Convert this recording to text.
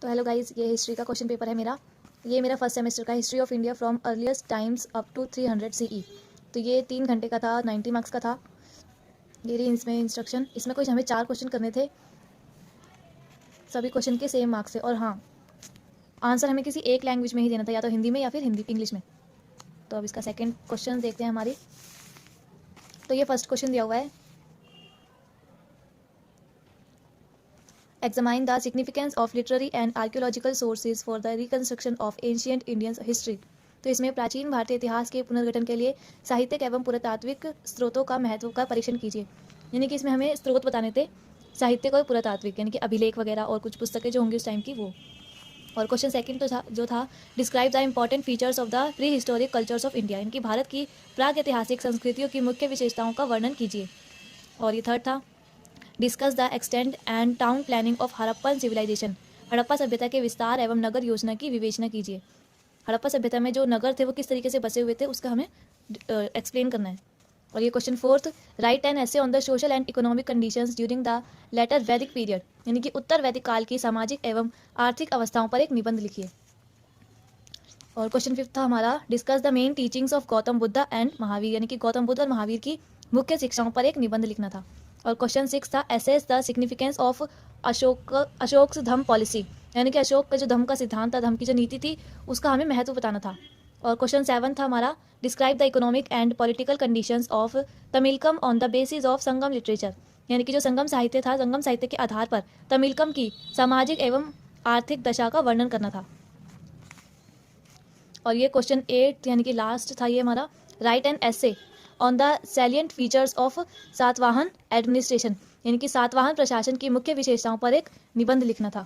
तो hello guys, ये history का क्वेश्चन पेपर है मेरा। ये मेरा फर्स्ट सेमेस्टर का history of India from earliest times up to 300 CE। तो ये 3 घंटे का था, 90 मार्क्स का था। ये रही इसमें इंस्ट्रक्शन। इसमें कुछ हमें 4 क्वेश्चन करने थे, सभी क्वेश्चन के सेम मार्क्स है। और हाँ, आंसर हमें किसी एक लैंग्वेज में ही देना था, या तो हिंदी में या फिर इंग्लिश में। तो अब इसका सेकेंड क्वेश्चन देखते हैं हमारी। तो ये फर्स्ट क्वेश्चन दिया हुआ है, examine the significance of literary and archaeological sources for the reconstruction of ancient Indian history। तो इसमें प्राचीन भारतीय इतिहास के पुनर्गठन के लिए साहित्यिक एवं पुरातात्विक स्रोतों का महत्व का परीक्षण कीजिए। यानी कि इसमें हमें स्रोत बताने थे, साहित्यिक और पुरातात्विक, यानी कि अभिलेख वगैरह और कुछ पुस्तकें जो होंगी उस टाइम की वो। और क्वेश्चन सेकंड जो था describe the important features of the pre historic cultures of India, यानी कि भारत की प्राग ऐतिहासिक संस्कृतियों की मुख्य विशेषताओं का वर्णन कीजिए। और ये थर्ड था discuss the extent and town planning of Harappan civilisation, Harappa सभ्यता के विस्तार एवं नगर योजना की विवेचना कीजिए। हड़प्पा सभ्यता में जो नगर थे वो किस तरीके से बसे हुए थे उसका हमें एक्सप्लेन करना है। और ये question fourth write an essay on the social and economic conditions during the later Vedic period, यानी कि उत्तर वैदिक काल की सामाजिक एवं आर्थिक अवस्थाओं पर एक निबंध लिखिए। और क्वेश्चन फिफ्थ था हमारा discuss the main teachings of Gautam Buddha and Mahavir, यानी कि गौतम बुद्ध और महावीर की मुख्य शिक्षाओं पर एक निबंध लिखना था। और क्वेश्चन सिक्स था assess the significance of Ashoka dhamma policy, यानी कि अशोक का जो धम्म का सिद्धांत था, धम्म की जो नीति थी, उसका हमें महत्व बताना था। और क्वेश्चन सेवन था हमारा describe the economic and political conditions of Tamilakam on the basis of Sangam literature, यानी कि जो संगम साहित्य था, संगम साहित्य के आधार पर तमिलकम की सामाजिक एवं आर्थिक दशा का वर्णन करना था। और ये क्वेश्चन एट यानी कि लास्ट था ये हमारा right an essay on the salient features of Satavahana administration, यानी कि सातवाहन प्रशासन की मुख्य विशेषताओं पर एक निबंध लिखना था।